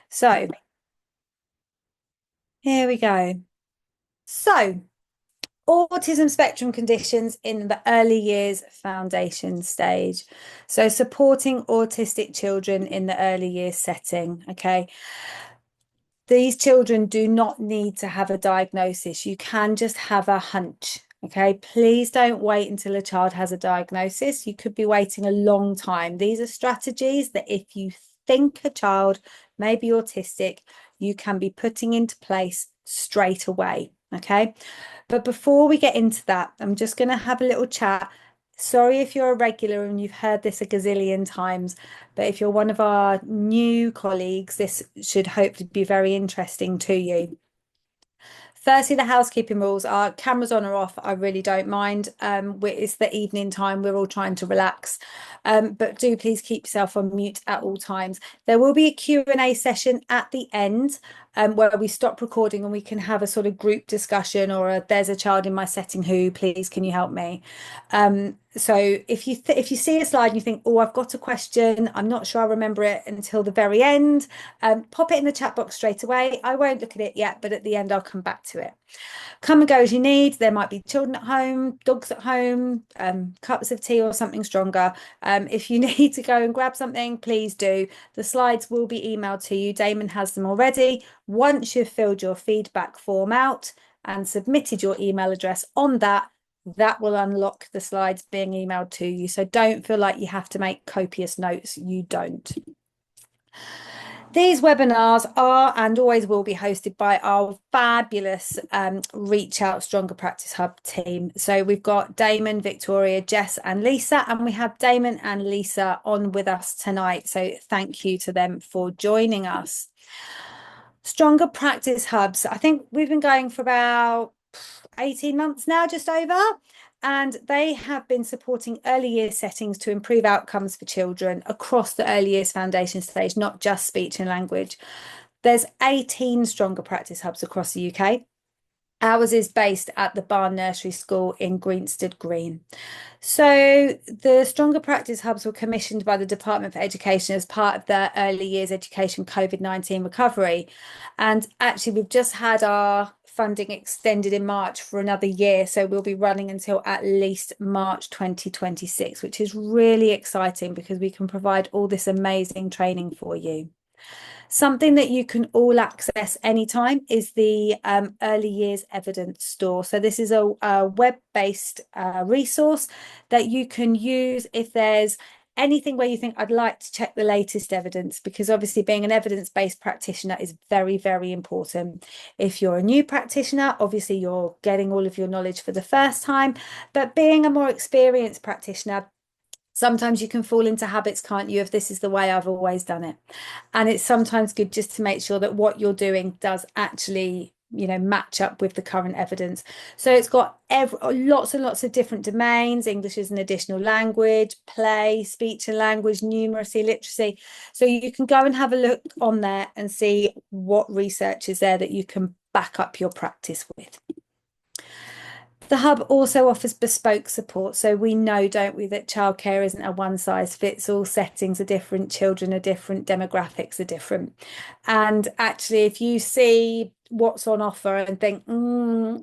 So here we go. So autism spectrum conditions in the early years foundation stage. So supporting autistic children in the early years setting. Okay. These children do not need to have a diagnosis. You can just have a hunch. Okay, please don't wait until a child has a diagnosis. You could be waiting a long time. These are strategies that if you think a child may be autistic, you can be putting into place straight away. Okay, but before we get into that, I'm just going to have a little chat. Sorry if you're a regular and you've heard this a gazillion times, but if you're one of our new colleagues, this should hopefully be very interesting to you. Firstly, the housekeeping rules are cameras on or off. I really don't mind. It's the evening time. We're all trying to relax. But do please keep yourself on mute at all times. There will be a Q&A session at the end where we stop recording and we can have a sort of group discussion or there's a child in my setting who, please, can you help me? So if you see a slide and you think, oh, I've got a question, I'm not sure I remember it until the very end, pop it in the chat box straight away. I won't look at it yet, but at the end I'll come back to it. Come and go as you need. There might be children at home, dogs at home, cups of tea or something stronger. If you need to go and grab something, please do. The slides will be emailed to you. Damon has them already. Once you've filled your feedback form out and submitted your email address on that, that will unlock the slides being emailed to you. So don't feel like you have to make copious notes. You don't. These webinars are and always will be hosted by our fabulous Reach Out Stronger Practice Hub team. So we've got Damon, Victoria, Jess and Lisa, and we have Damon and Lisa on with us tonight. So thank you to them for joining us. Stronger Practice Hubs. I think we've been going for about 18 months now, just over. And they have been supporting early years settings to improve outcomes for children across the early years foundation stage, not just speech and language. There's 18 Stronger Practice Hubs across the UK. Ours is based at the Barn Nursery School in Greenstead Green. So the Stronger Practice Hubs were commissioned by the Department for Education as part of the early years education COVID-19 recovery. And actually, we've just had our funding extended in March for another year. So we'll be running until at least March 2026, which is really exciting because we can provide all this amazing training for you. Something that you can all access anytime is the early years evidence store. So this is a web-based resource that you can use if there's anything where you think I'd like to check the latest evidence, because obviously being an evidence-based practitioner is very, very important. If you're a new practitioner, obviously you're getting all of your knowledge for the first time, but being a more experienced practitioner, sometimes you can fall into habits, can't you, if this is the way I've always done it. And it's sometimes good just to make sure that what you're doing does actually, match up with the current evidence. So it's got lots and lots of different domains. English is an additional language, play, speech and language, numeracy, literacy. So you can go and have a look on there and see what research is there that you can back up your practice with. The hub also offers bespoke support. So we know, don't we, that childcare isn't a one size fits all. Settings are different, children are different, demographics are different. And actually, if you see what's on offer and think,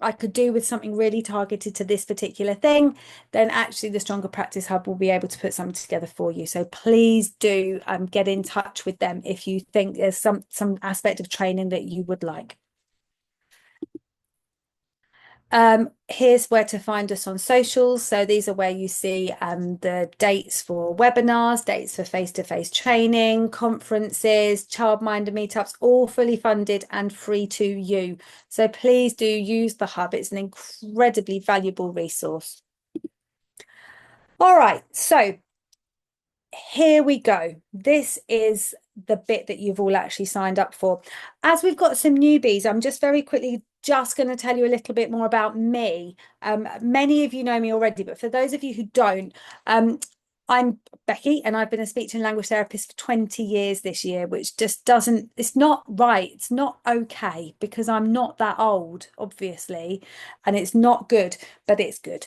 I could do with something really targeted to this particular thing, then actually the Stronger Practice Hub will be able to put something together for you. So please do get in touch with them if you think there's some aspect of training that you would like. Here's where to find us on socials. So these are where you see the dates for webinars, dates for face-to-face training, conferences, childminder meetups, all fully funded and free to you. So please do use the hub. It's an incredibly valuable resource. All right, so here we go. This is the bit that you've all actually signed up for. As we've got some newbies, I'm just very quickly just going to tell you a little bit more about me. Many of you know me already, but for those of you who don't, I'm Becky and I've been a speech and language therapist for 20 years this year, which just doesn't, it's not right. It's not okay because I'm not that old, obviously, and it's not good, but it's good.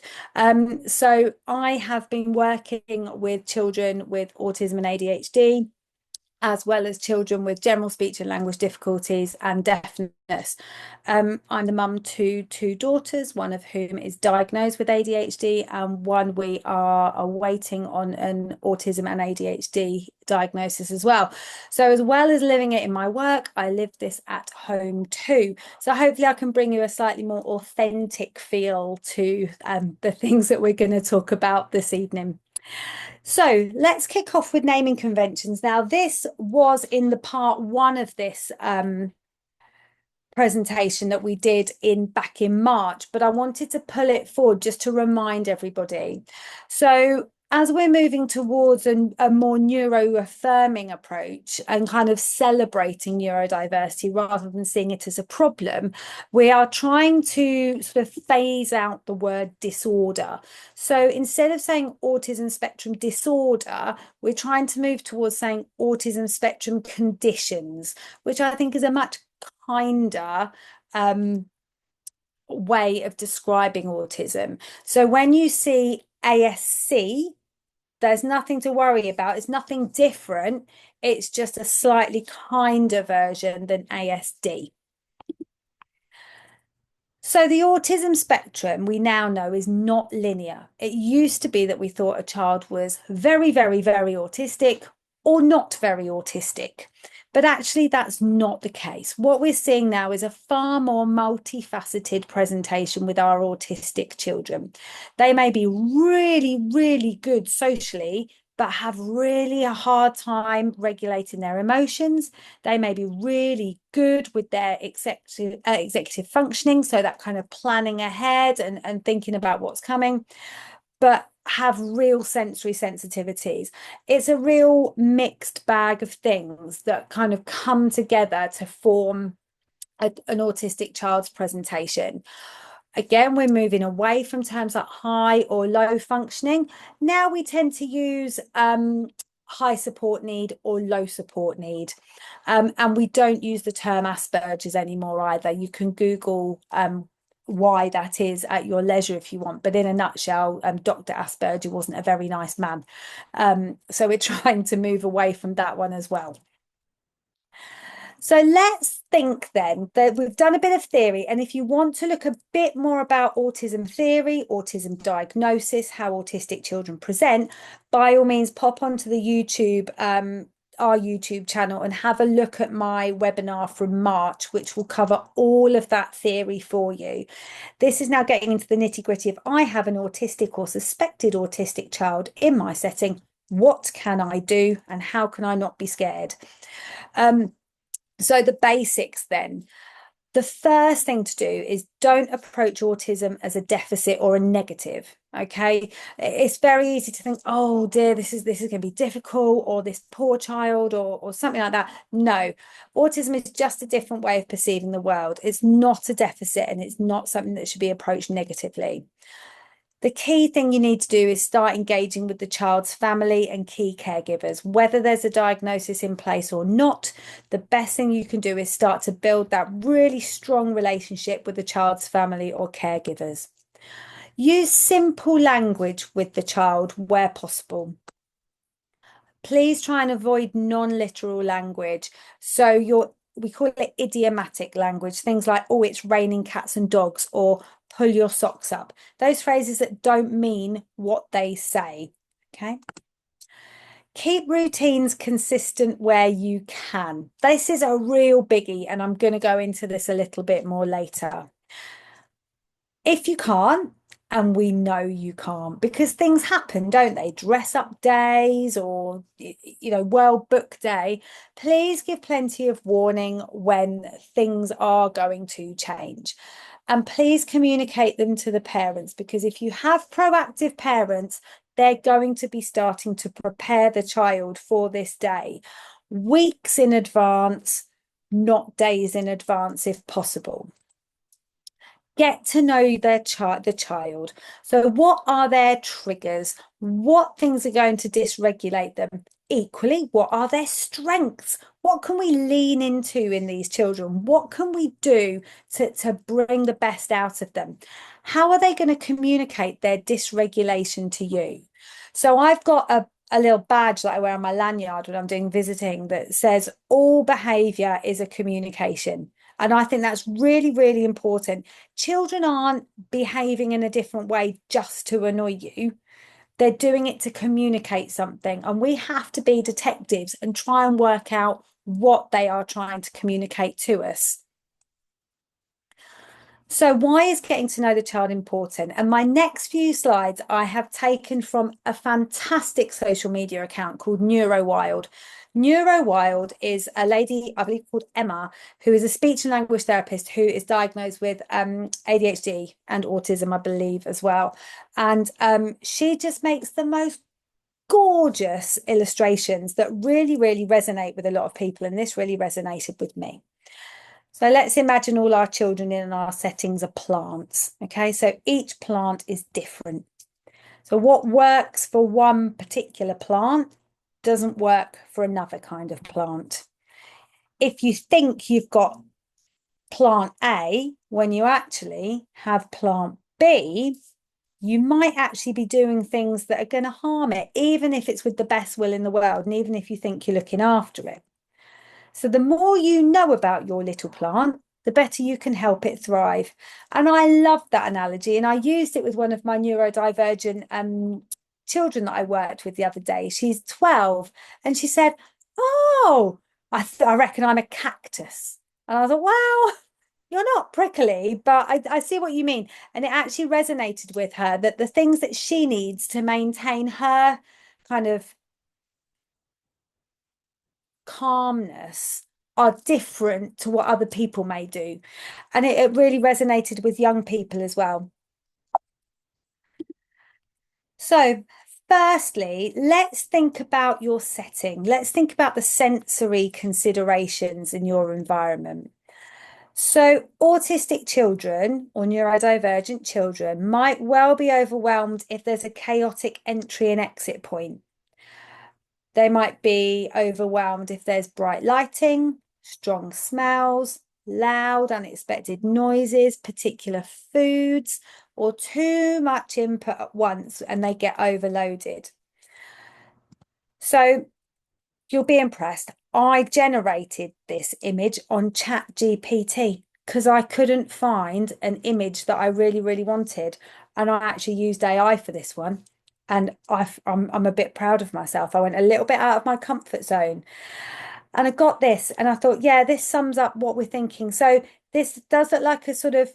So I have been working with children with autism and ADHD as well as children with general speech and language difficulties and deafness. I'm the mum to two daughters, one of whom is diagnosed with ADHD, and one we are awaiting on an autism and ADHD diagnosis as well. So as well as living it in my work, I live this at home too. So hopefully I can bring you a slightly more authentic feel to the things that we're going to talk about this evening. So let's kick off with naming conventions. Now, this was in the part one of this presentation that we did back in March, but I wanted to pull it forward just to remind everybody. So as we're moving towards a more neuro-affirming approach and kind of celebrating neurodiversity rather than seeing it as a problem, we are trying to sort of phase out the word disorder. So instead of saying autism spectrum disorder, we're trying to move towards saying autism spectrum conditions, which I think is a much kinder way of describing autism. So when you see ASC, there's nothing to worry about. It's nothing different. It's just a slightly kinder version than ASD. So the autism spectrum we now know is not linear. It used to be that we thought a child was very, very, very autistic or not very autistic. But actually, that's not the case. What we're seeing now is a far more multifaceted presentation with our autistic children. They may be really, really good socially, but have really a hard time regulating their emotions. They may be really good with their executive functioning, so that kind of planning ahead and thinking about what's coming, but have real sensory sensitivities. It's a real mixed bag of things that kind of come together to form an autistic child's presentation. Again, we're moving away from terms like high or low functioning. Now we tend to use high support need or low support need. And we don't use the term Asperger's anymore either. You can Google why that is at your leisure if you want, but in a nutshell, Dr. Asperger wasn't a very nice man, so we're trying to move away from that one as well. So let's think then that we've done a bit of theory, and if you want to look a bit more about autism theory, autism diagnosis, how autistic children present, by all means pop onto the YouTube our YouTube channel and have a look at my webinar from March, which will cover all of that theory for you. This is now getting into the nitty-gritty of I have an autistic or suspected autistic child in my setting. What can I do and how can I not be scared? So the basics then. The first thing to do is don't approach autism as a deficit or a negative. Okay, it's very easy to think, oh dear, this is going to be difficult, or this poor child, or something like that. No, autism is just a different way of perceiving the world. It's not a deficit, and it's not something that should be approached negatively. The key thing you need to do is start engaging with the child's family and key caregivers. Whether there's a diagnosis in place or not, the best thing you can do is start to build that really strong relationship with the child's family or caregivers. Use simple language with the child where possible. Please try and avoid non-literal language. So we call it idiomatic language, things like, oh, it's raining cats and dogs, or pull your socks up. Those phrases that don't mean what they say, okay? Keep routines consistent where you can. This is a real biggie, and I'm going to go into this a little bit more later. If you can't, and we know you can't, because things happen, don't they? Dress up days or, well booked day. Please give plenty of warning when things are going to change. And please communicate them to the parents, because if you have proactive parents, they're going to be starting to prepare the child for this day weeks in advance, not days in advance if possible. Get to know the child. So what are their triggers? What things are going to dysregulate them? Equally, what are their strengths? What can we lean into in these children? What can we do to bring the best out of them? How are they going to communicate their dysregulation to you? So I've got a little badge that I wear on my lanyard when I'm doing visiting that says all behavior is a communication. And I think that's really, really important. Children aren't behaving in a different way just to annoy you. They're doing it to communicate something. And we have to be detectives and try and work out what they are trying to communicate to us. So why is getting to know the child important? And my next few slides I have taken from a fantastic social media account called NeuroWild. NeuroWild is a lady, I believe, called Emma, who is a speech and language therapist who is diagnosed with ADHD and autism, I believe, as well. And she just makes the most gorgeous illustrations that really, really resonate with a lot of people. And this really resonated with me. So let's imagine all our children in our settings are plants. Okay, so each plant is different. So what works for one particular plant doesn't work for another kind of plant. If you think you've got plant A when you actually have plant B, you might actually be doing things that are going to harm it, even if it's with the best will in the world, and even if you think you're looking after it. So the more you know about your little plant, the better you can help it thrive. And I love that analogy. And I used it with one of my neurodivergent children that I worked with the other day. She's 12 and she said, "Oh, I reckon I'm a cactus." And I thought, wow, you're not prickly, but I see what you mean. And it actually resonated with her that the things that she needs to maintain her kind of calmness are different to what other people may do. And it really resonated with young people as well. So, firstly, let's think about your setting. Let's think about the sensory considerations in your environment. So, autistic children or neurodivergent children might well be overwhelmed if there's a chaotic entry and exit point. They might be overwhelmed if there's bright lighting, strong smells, loud, unexpected noises, particular foods, or too much input at once and they get overloaded. So you'll be impressed. I generated this image on ChatGPT because I couldn't find an image that I really, really wanted. And I actually used AI for this one. And I'm a bit proud of myself. I went a little bit out of my comfort zone. And I got this and I thought, yeah, this sums up what we're thinking. So this does look like a sort of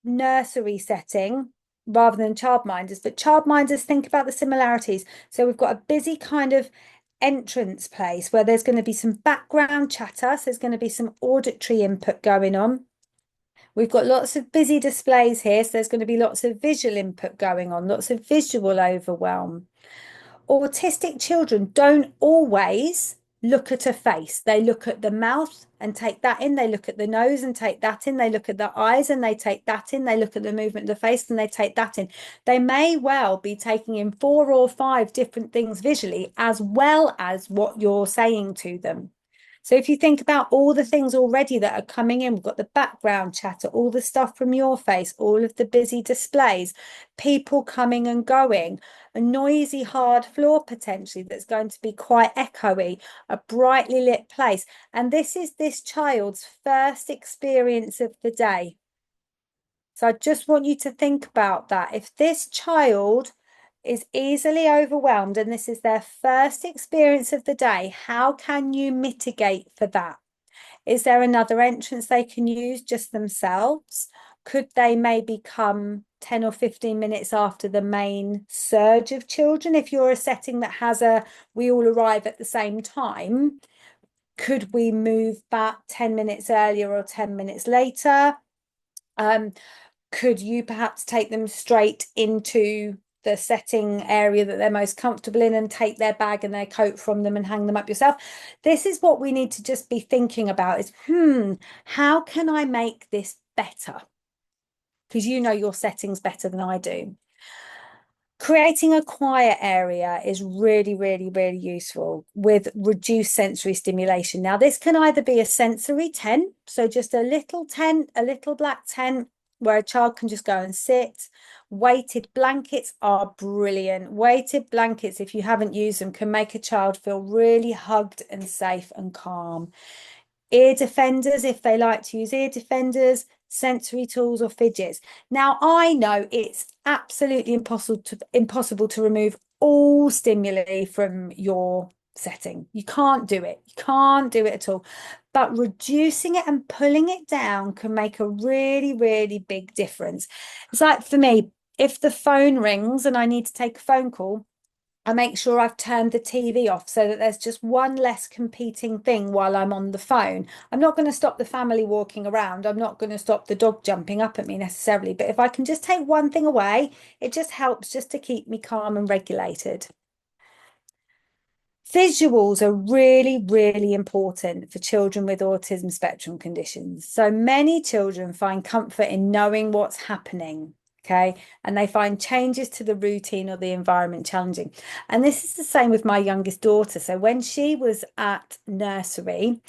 nursery setting rather than childminders, but childminders think about the similarities. So we've got a busy kind of entrance place where there's going to be some background chatter. So there's going to be some auditory input going on. We've got lots of busy displays here, so there's going to be lots of visual input going on, lots of visual overwhelm. Autistic children don't always look at a face. They look at the mouth and take that in. They look at the nose and take that in. They look at the eyes and they take that in. They look at the movement of the face and they take that in. They may well be taking in 4 or 5 different things visually, as well as what you're saying to them. So if you think about all the things already that are coming in, we've got the background chatter, all the stuff from your face, all of the busy displays, people coming and going, a noisy hard floor potentially that's going to be quite echoey, a brightly lit place. And this is this child's first experience of the day. So I just want you to think about that. If this child is easily overwhelmed and this is their first experience of the day, how can you mitigate for that? Is there another entrance they can use just themselves? Could they maybe come 10 or 15 minutes after the main surge of children? If you're a setting that has we all arrive at the same time, could we move back 10 minutes earlier or 10 minutes later? Could you perhaps take them straight into the setting area that they're most comfortable in and take their bag and their coat from them and hang them up yourself? This is what we need to just be thinking about is, how can I make this better? Because you know your settings better than I do. Creating a quiet area is really, really, really useful with reduced sensory stimulation. Now, this can either be a sensory tent, so just a little tent, a little black tent where a child can just go and sit. Weighted blankets are brilliant. Weighted blankets, if you haven't used them, can make a child feel really hugged and safe and calm. Ear defenders, if they like to use ear defenders, sensory tools or fidgets. Now, I know it's absolutely impossible to remove all stimuli from your setting. You can't do it. You can't do it at all. But reducing it and pulling it down can make a really, really big difference. It's like for me, if the phone rings and I need to take a phone call, I make sure I've turned the TV off so that there's just one less competing thing while I'm on the phone. I'm not going to stop the family walking around. I'm not going to stop the dog jumping up at me necessarily. But if I can just take one thing away, it just helps just to keep me calm and regulated. Visuals are really, really important for children with autism spectrum conditions. So many children find comfort in knowing what's happening, okay? And they find changes to the routine or the environment challenging. And this is the same with my youngest daughter. So when she was at nursery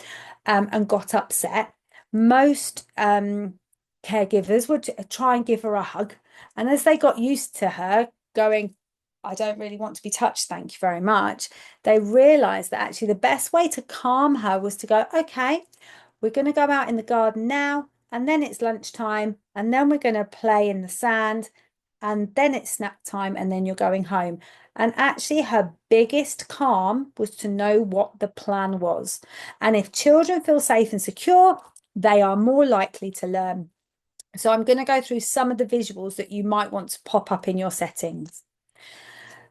and got upset, most caregivers would try and give her a hug. And as they got used to her going, I don't really want to be touched, thank you very much, they realized that actually the best way to calm her was to go, okay, we're going to go out in the garden now, and then it's lunchtime, and then we're going to play in the sand, and then it's snack time, and then you're going home. And actually, her biggest calm was to know what the plan was. And if children feel safe and secure, they are more likely to learn. So I'm going to go through some of the visuals that you might want to pop up in your settings.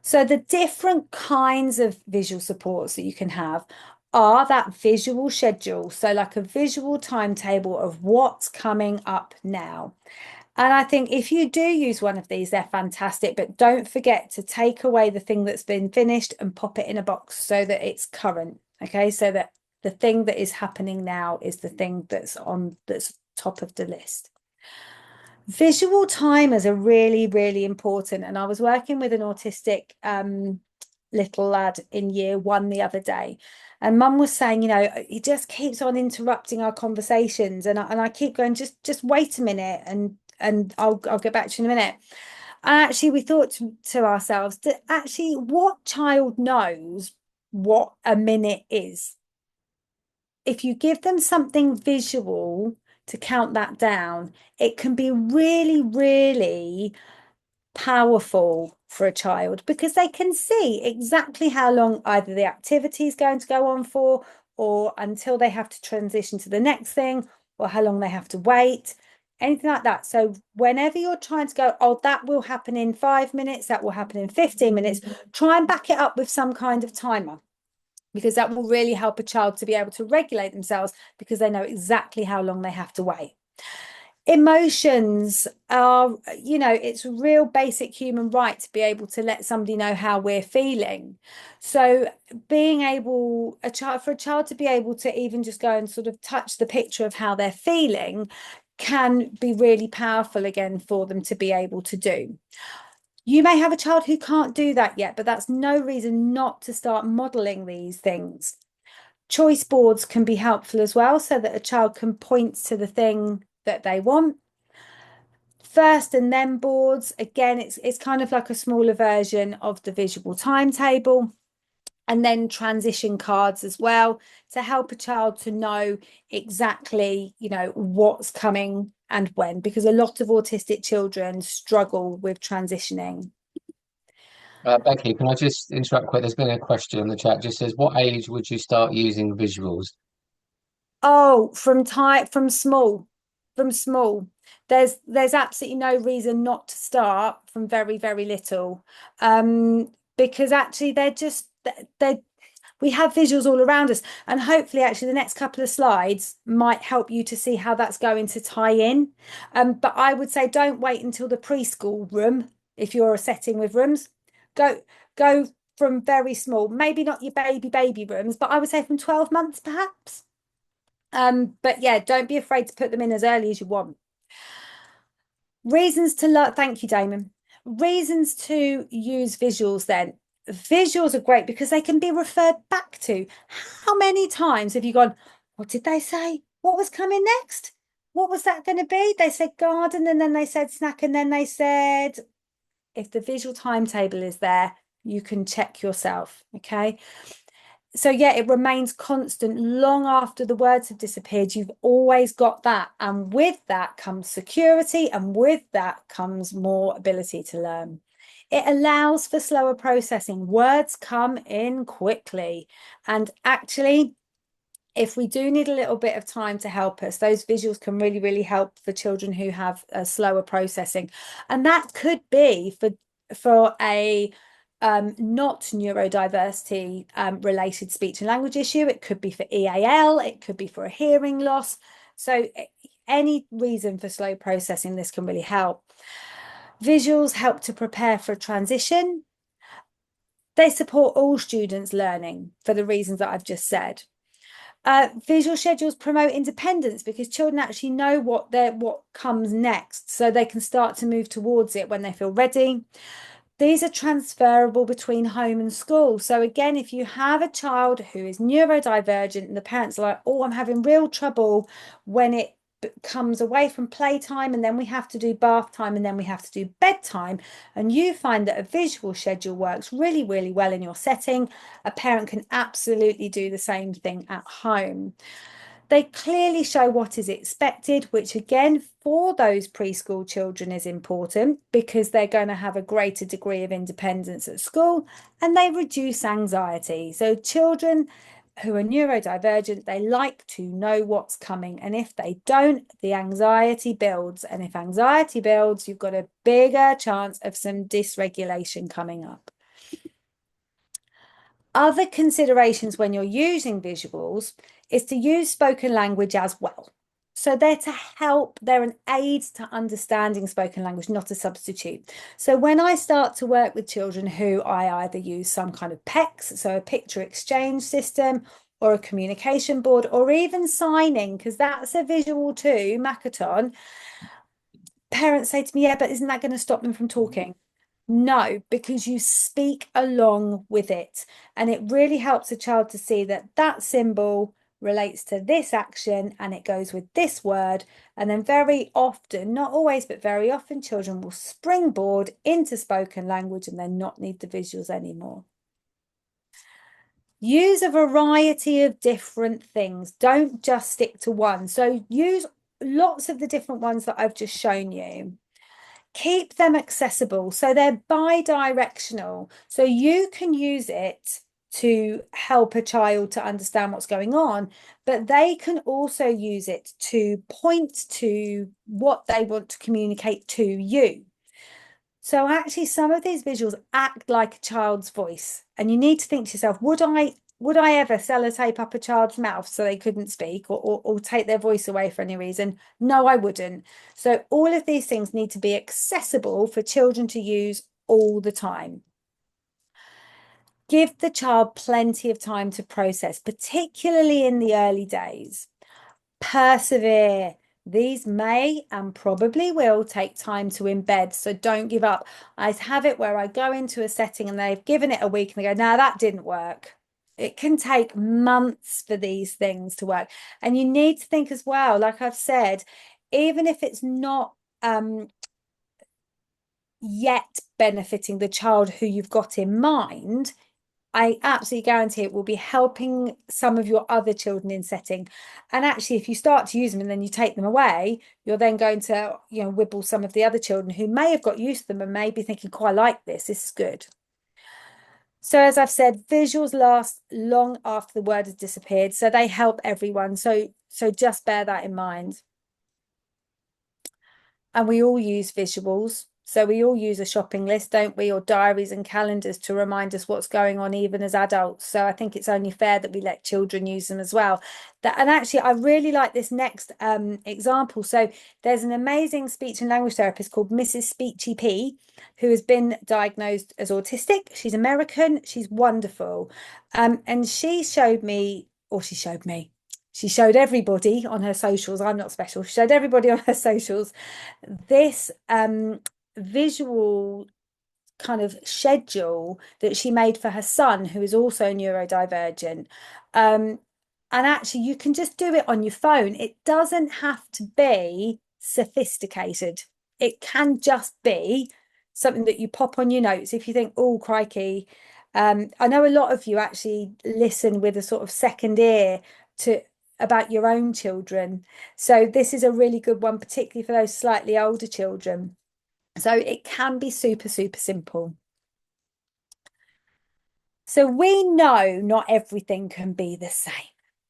So the different kinds of visual supports that you can have are that visual schedule. So like a visual timetable of what's coming up now. And I think if you do use one of these, they're fantastic, but don't forget to take away the thing that's been finished and pop it in a box so that it's current. Okay, so that the thing that is happening now is the thing that's top of the list. Visual timers are really, really important. And I was working with an autistic little lad in year 1 the other day. And mum was saying, he just keeps on interrupting our conversations. And I keep going, just wait a minute and I'll get back to you in a minute. And actually, we thought to ourselves that actually what child knows what a minute is? If you give them something visual to count that down, it can be really, really powerful for a child because they can see exactly how long either the activity is going to go on for, or until they have to transition to the next thing, or how long they have to wait, anything like that. So whenever you're trying to go, oh, that will happen in 5 minutes, that will happen in 15 minutes, try and back it up with some kind of timer, because that will really help a child to be able to regulate themselves because they know exactly how long they have to wait. Emotions are, it's a real basic human right to be able to let somebody know how we're feeling. So being able, for a child to be able to even just go and sort of touch the picture of how they're feeling can be really powerful again for them to be able to do. You may have a child who can't do that yet, but that's no reason not to start modeling these things. Choice boards can be helpful as well, so that a child can point to the thing that they want. First and then boards, again, it's kind of like a smaller version of the visual timetable. And then transition cards as well to help a child to know exactly, what's coming and when, because a lot of autistic children struggle with transitioning. Becky, can I just interrupt quick? There's been a question in the chat. Just says, what age would you start using visuals? Oh, from small. There's absolutely no reason not to start from very, very little. Because actually they're we have visuals all around us, and hopefully actually the next couple of slides might help you to see how that's going to tie in. But I would say don't wait until the preschool room if you're a setting with rooms. Go from very small, maybe not your baby rooms, but I would say from 12 months perhaps. But yeah, don't be afraid to put them in as early as you want. Reasons to love, thank you, Damon. Reasons to use visuals then. Visuals are great because they can be referred back to. How many times have you gone, what did they say? What was coming next? what was that going to be? They said garden, and then they said snack, and then they said, if the visual timetable is there, you can check yourself. Okay. So yeah, it remains constant long after the words have disappeared. You've always got that. And with that comes security, and with that comes more ability to learn. It allows for slower processing. Words come in quickly. And actually, if we do need a little bit of time to help us, those visuals can really, really help for children who have a slower processing. And that could be for a not neurodiversity related speech and language issue. It could be for EAL, it could be for a hearing loss. So any reason for slow processing, this can really help. Visuals help to prepare for a transition. They support all students learning for the reasons that I've just said. Visual schedules promote independence because children actually know what comes next, so they can start to move towards it when they feel ready. These are transferable between home and school. So again, if you have a child who is neurodivergent and the parents are like, oh, I'm having real trouble when it comes away from playtime, and then we have to do bath time, and then we have to do bedtime, and you find that a visual schedule works really, really well in your setting, a parent can absolutely do the same thing at home. They clearly show what is expected, which again, for those preschool children is important because they're going to have a greater degree of independence at school, and they reduce anxiety. So children who are neurodivergent, they like to know what's coming. And if they don't, the anxiety builds. And if anxiety builds, you've got a bigger chance of some dysregulation coming up. Other considerations when you're using visuals is to use spoken language as well. So they're to help, they're an aid to understanding spoken language, not a substitute. So when I start to work with children who I either use some kind of PECS, so a picture exchange system, or a communication board, or even signing, because that's a visual too, Makaton, parents say to me, yeah, but isn't that going to stop them from talking? No, because you speak along with it. And it really helps a child to see that that symbol relates to this action and it goes with this word. And then very often, not always, but very often, children will springboard into spoken language and then not need the visuals anymore. Use a variety of different things. Don't just stick to one. So use lots of the different ones that I've just shown you. Keep them accessible. So they're bi-directional. So you can use it to help a child to understand what's going on, but they can also use it to point to what they want to communicate to you. So actually some of these visuals act like a child's voice, and you need to think to yourself, would I ever sellotape up a child's mouth so they couldn't speak, or take their voice away for any reason? No, I wouldn't. So all of these things need to be accessible for children to use all the time. Give the child plenty of time to process, particularly in the early days. Persevere. These may and probably will take time to embed, so don't give up. I have it where I go into a setting and they've given it a week and they go, no, that didn't work. It can take months for these things to work. And you need to think as well, like I've said, even if it's not yet benefiting the child who you've got in mind, I absolutely guarantee it will be helping some of your other children in setting. And actually, if you start to use them and then you take them away, you're then going to, wibble some of the other children who may have got used to them and may be thinking, quite like this is good. So as I've said, visuals last long after the word has disappeared. So they help everyone. So just bear that in mind. And we all use visuals. So we all use a shopping list, don't we? Or diaries and calendars to remind us what's going on, even as adults. So I think it's only fair that we let children use them as well. And actually, I really like this next example. So there's an amazing speech and language therapist called Mrs. Speechy P, who has been diagnosed as autistic. She's American. She's wonderful. And she showed me, or she showed me, she showed everybody on her socials. I'm not special. She showed everybody on her socials this visual kind of schedule that she made for her son, who is also neurodivergent. And actually, you can just do it on your phone. It doesn't have to be sophisticated. It can just be something that you pop on your notes. If you think, oh, crikey, I know a lot of you actually listen with a sort of second ear to about your own children. So this is a really good one, particularly for those slightly older children. So it can be super, super simple. So we know not everything can be the same.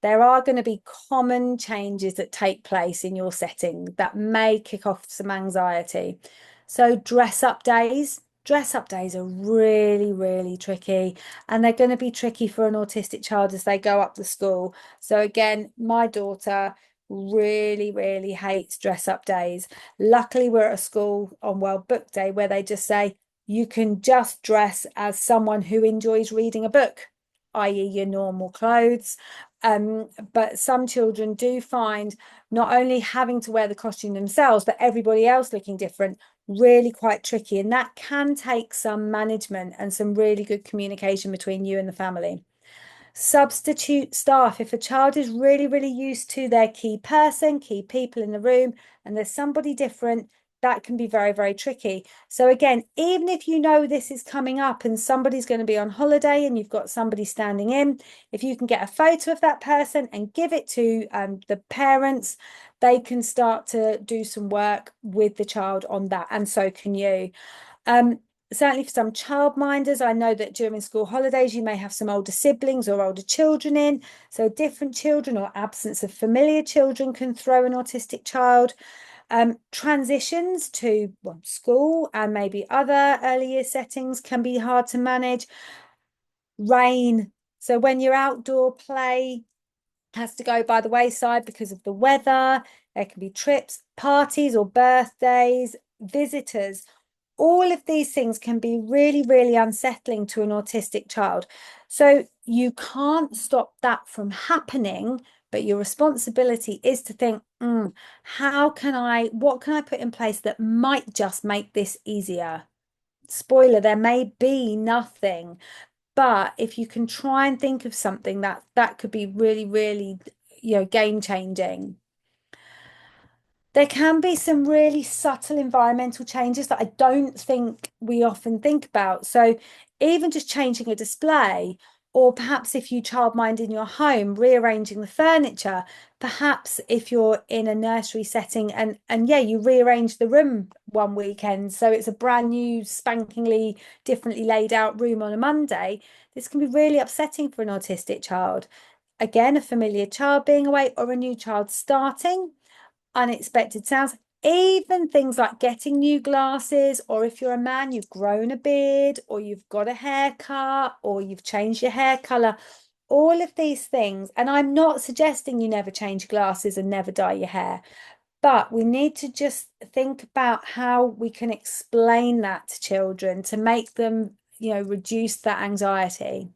There are going to be common changes that take place in your setting that may kick off some anxiety. So dress up days are really, really tricky, and they're going to be tricky for an autistic child as they go up the school. So again, my daughter really, really hates dress up days. Luckily, we're at a school on World Book Day where they just say, you can just dress as someone who enjoys reading a book, i.e., your normal clothes. But some children do find not only having to wear the costume themselves, but everybody else looking different, really quite tricky. And that can take some management and some really good communication between you and the family. Substitute staff. If a child is really, really used to their key person, key people in the room, and there's somebody different, that can be very, very tricky. So again, even if you know this is coming up and somebody's going to be on holiday and you've got somebody standing in, if you can get a photo of that person and give it to the parents, they can start to do some work with the child on that, and so can you. Certainly for some childminders, I know that during school holidays, you may have some older siblings or older children in. So different children or absence of familiar children can throw an autistic child. Transitions to school and maybe other early year settings can be hard to manage. Rain. So when your outdoor play has to go by the wayside because of the weather, there can be trips, parties or birthdays, visitors. All of these things can be really, really unsettling to an autistic child. So you can't stop that from happening, but your responsibility is to think, what can I put in place that might just make this easier? Spoiler, there may be nothing, but if you can try and think of something that could be really, really, game changing. There can be some really subtle environmental changes that I don't think we often think about. So even just changing a display, or perhaps if you childmind in your home, rearranging the furniture, perhaps if you're in a nursery setting and yeah, you rearrange the room one weekend, so it's a brand new, spankingly differently laid out room on a Monday, this can be really upsetting for an autistic child. Again, a familiar child being away or a new child starting, unexpected sounds, even things like getting new glasses, or if you're a man, you've grown a beard, or you've got a haircut, or you've changed your hair color, all of these things. And I'm not suggesting you never change glasses and never dye your hair, but we need to just think about how we can explain that to children to make them, reduce that anxiety.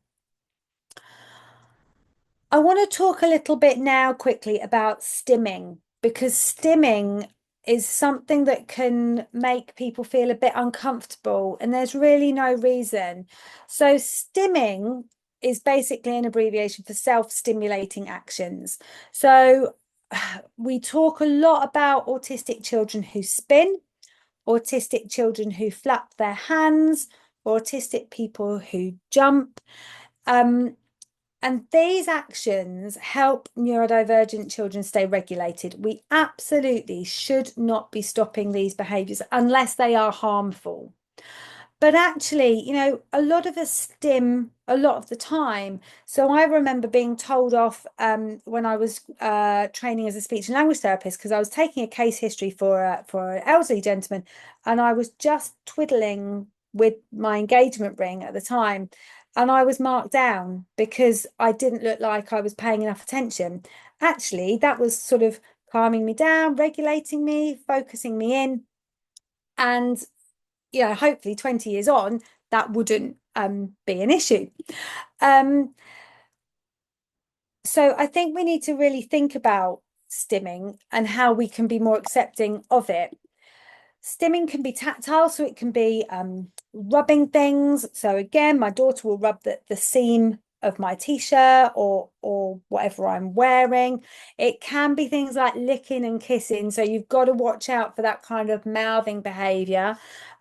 I want to talk a little bit now quickly about stimming, because stimming is something that can make people feel a bit uncomfortable, and there's really no reason. So, stimming is basically an abbreviation for self-stimulating actions. So, we talk a lot about autistic children who spin, autistic children who flap their hands, autistic people who jump. And these actions help neurodivergent children stay regulated. We absolutely should not be stopping these behaviours unless they are harmful. But actually, a lot of us stim a lot of the time. So I remember being told off when I was training as a speech and language therapist, because I was taking a case history for an elderly gentleman, and I was just twiddling with my engagement ring at the time. And I was marked down because I didn't look like I was paying enough attention. Actually, that was sort of calming me down, regulating me, focusing me in. And hopefully 20 years on, that wouldn't be an issue. So I think we need to really think about stimming and how we can be more accepting of it. Stimming can be tactile, so it can be rubbing things. So again, my daughter will rub the seam of my t-shirt or whatever I'm wearing. It can be things like licking and kissing, so you've got to watch out for that kind of mouthing behavior.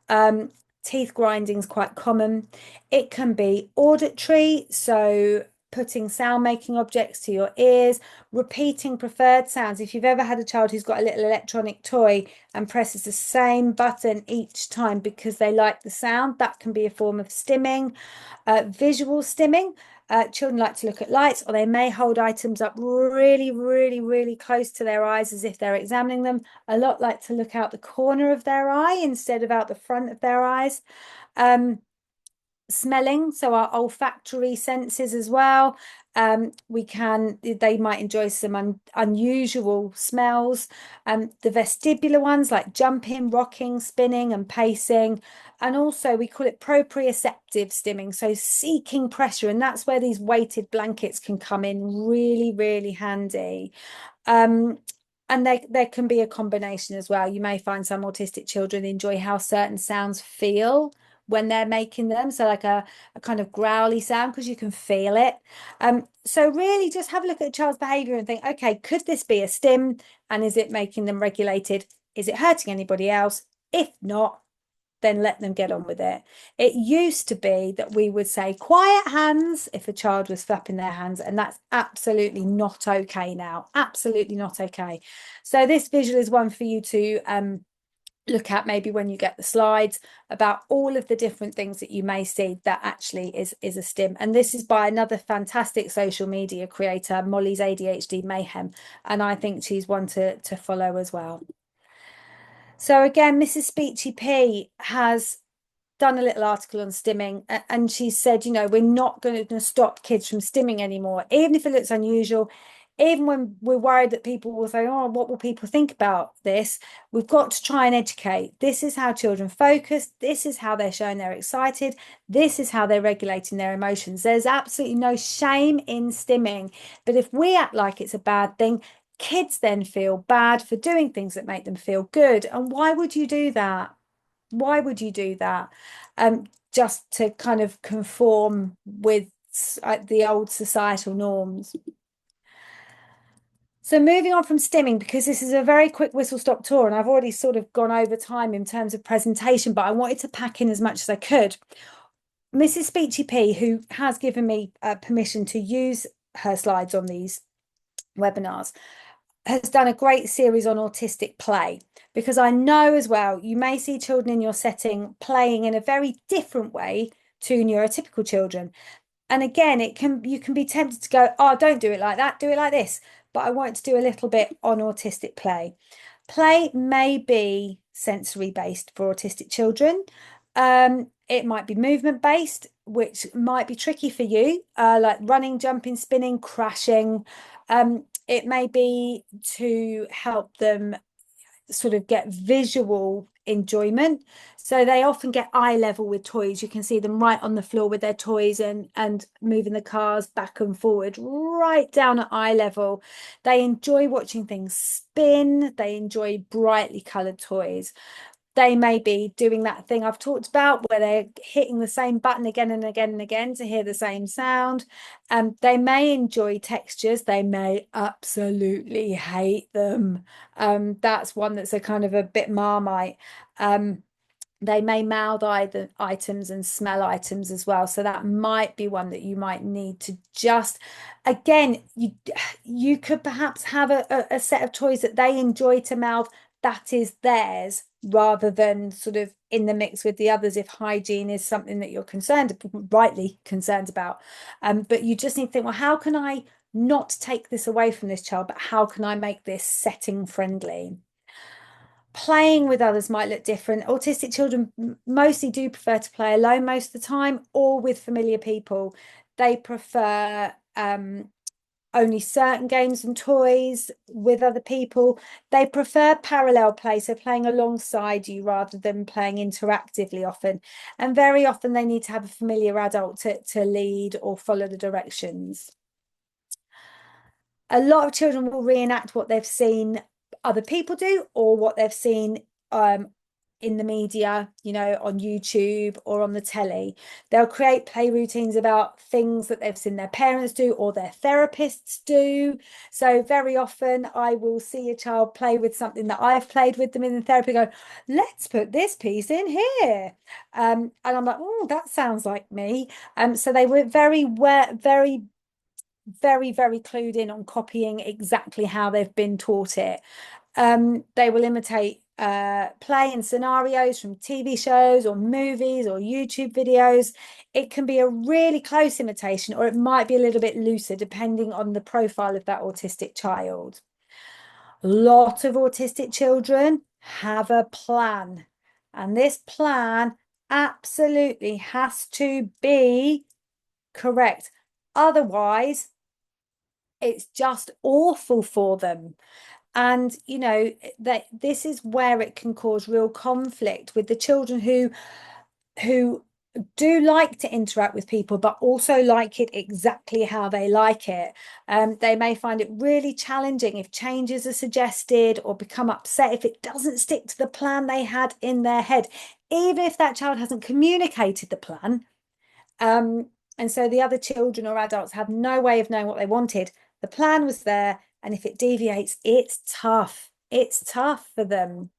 um, Teeth grinding is quite common. It can be auditory, so putting sound making objects to your ears, repeating preferred sounds. If you've ever had a child who's got a little electronic toy and presses the same button each time because they like the sound, that can be a form of stimming. Visual stimming. Children like to look at lights, or they may hold items up really, really, really close to their eyes as if they're examining them. A lot like to look out the corner of their eye instead of out the front of their eyes. Smelling, so our olfactory senses as well. They might enjoy some unusual smells. The vestibular ones like jumping, rocking, spinning, and pacing. And also we call it proprioceptive stimming, so seeking pressure, and that's where these weighted blankets can come in really, really handy. And there can be a combination as well. You may find some autistic children enjoy how certain sounds feel when they're making them, so like a kind of growly sound because you can feel it. So really just have a look at a child's behavior and think, okay, could this be a stim, and is it making them regulated? Is it hurting anybody else? If not, then let them get on with it. It used to be that we would say quiet hands if a child was flapping their hands, and that's absolutely not okay now. Absolutely not okay. So this visual is one for you to look at maybe when you get the slides, about all of the different things that you may see that actually is a stim. And this is by another fantastic social media creator, Molly's ADHD Mayhem, and I think she's one to follow as well. So again, Mrs. Speechy P has done a little article on stimming, and she said, you know, we're not going to stop kids from stimming anymore, even if it looks unusual, even when we're worried that people will say, oh, what will people think about this? We've got to try and educate. This is how children focus. This is how they're showing they're excited. This is how they're regulating their emotions. There's absolutely no shame in stimming. But if we act like it's a bad thing, kids then feel bad for doing things that make them feel good. And why would you do that? Why would you do that? Just to kind of conform with the old societal norms. So moving on from stimming, because this is a very quick whistle stop tour and I've already sort of gone over time in terms of presentation, but I wanted to pack in as much as I could. Mrs. Speechy P, who has given me permission to use her slides on these webinars, has done a great series on autistic play, because I know as well you may see children in your setting playing in a very different way to neurotypical children. And again, you can be tempted to go, oh, don't do it like that, do it like this. But I want to do a little bit on autistic play. Play may be sensory based for autistic children. It might be movement based, which might be tricky for you, like running, jumping, spinning, crashing. It may be to help them sort of get visual enjoyment. So they often get eye level with toys. You can see them right on the floor with their toys and moving the cars back and forward, right down at eye level. They enjoy watching things spin. They enjoy brightly coloured toys. They may be doing that thing I've talked about where they're hitting the same button again and again and again to hear the same sound. They may enjoy textures. They may absolutely hate them. That's one that's a kind of a bit Marmite. They may mouth items and smell items as well. So that might be one that you might need to just, again, you could perhaps have a set of toys that they enjoy to mouth that is theirs, rather than sort of in the mix with the others if hygiene is something that you're rightly concerned about. But you just need to think, well, how can I not take this away from this child, but how can I make this setting friendly? Playing with others might look different. Autistic children mostly do prefer to play alone most of the time, or with familiar people. They prefer only certain games and toys with other people. They prefer parallel play, so playing alongside you rather than playing interactively often. And very often they need to have a familiar adult to lead or follow the directions. A lot of children will reenact what they've seen other people do, or what they've seen in the media, you know, on YouTube or on the telly. They'll create play routines about things that they've seen their parents do or their therapists do. So very often I will see a child play with something that I've played with them in the therapy, go, let's put this piece in here. And I'm like, oh, that sounds like me. So they were very clued in on copying exactly how they've been taught it. They will imitate play and scenarios from TV shows or movies or YouTube videos. It can be a really close imitation, or it might be a little bit looser depending on the profile of that autistic child. A lot of autistic children have a plan, and this plan absolutely has to be correct. Otherwise, it's just awful for them. And you know that this is where it can cause real conflict with the children who do like to interact with people, but also like it exactly how they like it. They may find it really challenging if changes are suggested, or become upset if it doesn't stick to the plan they had in their head, even if that child hasn't communicated the plan. And so the other children or adults have no way of knowing what they wanted. The plan was there, and if it deviates, it's tough. It's tough for them.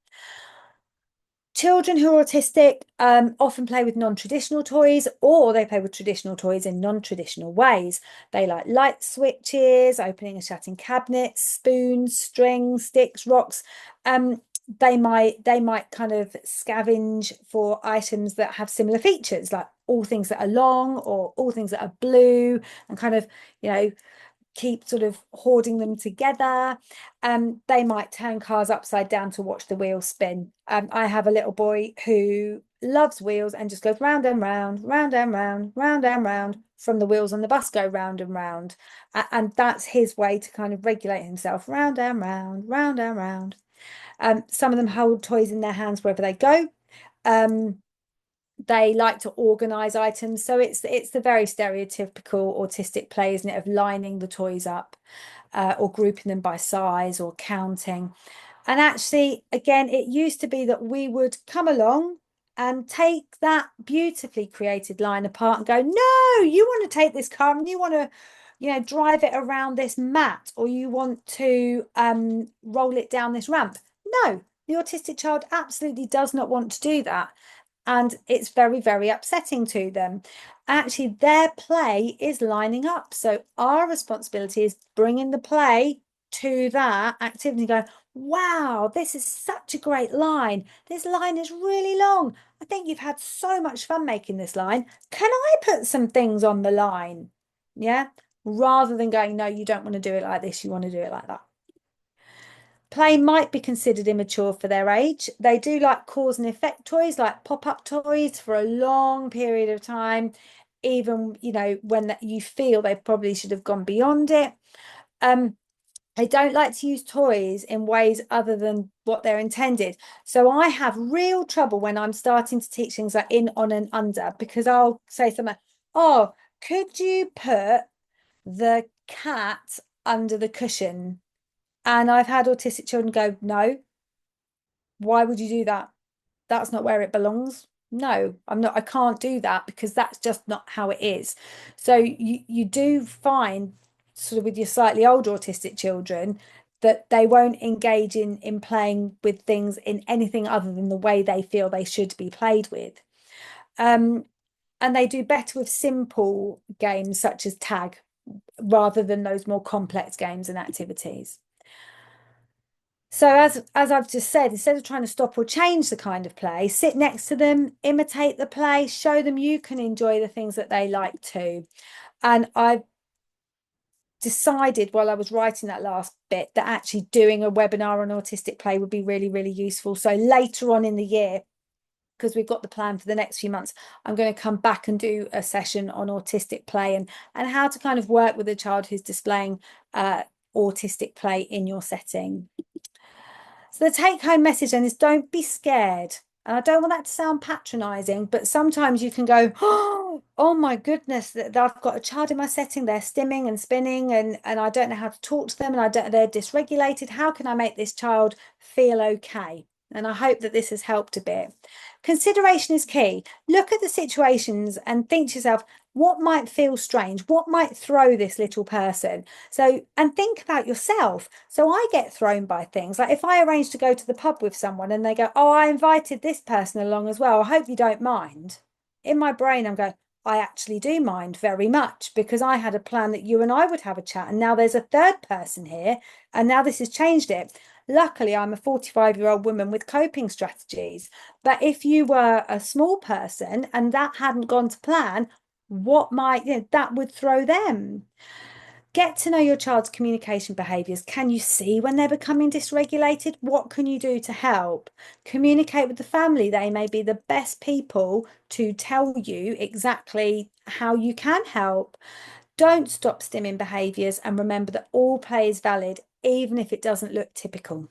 Children who are autistic often play with non-traditional toys, or they play with traditional toys in non-traditional ways. They like light switches, opening and shutting cabinets, spoons, strings, sticks, rocks. They might kind of scavenge for items that have similar features, like all things that are long or all things that are blue, and kind of, you know, keep sort of hoarding them together. They might turn cars upside down to watch the wheels spin. I have a little boy who loves wheels and just goes round and round, round and round, round and round, from the wheels on the bus go round and round. And that's his way to kind of regulate himself, round and round, round and round. Some of them hold toys in their hands wherever they go. They like to organize items, so it's the very stereotypical autistic play, isn't it, of lining the toys up, or grouping them by size or counting. And actually, again, it used to be that we would come along and take that beautifully created line apart and go, no, you want to take this car and you want to, you know, drive it around this mat, or you want to roll it down this ramp. No, the autistic child absolutely does not want to do that. And it's very upsetting to them. Actually, their play is lining up. So our responsibility is bringing the play to that activity, go, wow, this is such a great line. This line is really long. I think you've had so much fun making this line. Can I put some things on the line? Yeah. Rather than going, no, you don't want to do it like this, you want to do it like that. Play might be considered immature for their age. They do like cause and effect toys, like pop-up toys, for a long period of time, even, you know, when you feel they probably should have gone beyond it. They don't like to use toys in ways other than what they're intended. So I have real trouble when I'm starting to teach things like in, on, and under, because I'll say something, oh, could you put the cat under the cushion? And I've had autistic children go, no, why would you do that? That's not where it belongs. No, I can't do that, because that's just not how it is. So you do find, sort of with your slightly older autistic children, that they won't engage in playing with things in anything other than the way they feel they should be played with. And they do better with simple games such as tag, rather than those more complex games and activities. So as I've just said, instead of trying to stop or change the kind of play, sit next to them, imitate the play, show them you can enjoy the things that they like too. And I've decided while I was writing that last bit that actually doing a webinar on autistic play would be really useful. So later on in the year, because we've got the plan for the next few months, I'm going to come back and do a session on autistic play and how to kind of work with a child who's displaying autistic play in your setting. So the take-home message then is, don't be scared. And I don't want that to sound patronizing, but sometimes you can go, oh my goodness, that I've got a child in my setting, they're stimming and spinning, and I don't know how to talk to them, and they're dysregulated. How can I make this child feel okay? And I hope that this has helped a bit. Consideration is key. Look at the situations and think to yourself, what might feel strange? What might throw this little person? So, and think about yourself. So I get thrown by things. Like if I arrange to go to the pub with someone and they go, oh, I invited this person along as well. I hope you don't mind. In my brain, I'm going, I actually do mind very much because I had a plan that you and I would have a chat. And now there's a third person here. And now this has changed it. Luckily, I'm a 45-year-old woman with coping strategies. But if you were a small person and that hadn't gone to plan, what might, that would throw them. Get to know your child's communication behaviours. Can you see when they're becoming dysregulated? What can you do to help? Communicate with the family. They may be the best people to tell you exactly how you can help. Don't stop stimming behaviours, and remember that all play is valid, even if it doesn't look typical.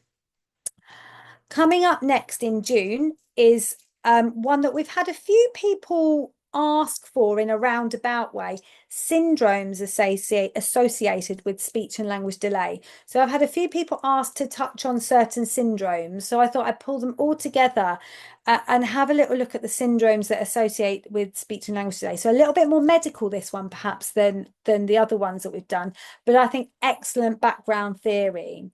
Coming up next in June is one that we've had a few people ask for in a roundabout way, syndromes associated with speech and language delay. So I've had a few people ask to touch on certain syndromes. So I thought I'd pull them all together and have a little look at the syndromes that associate with speech and language delay. So a little bit more medical, this one perhaps than the other ones that we've done, but I think excellent background theory.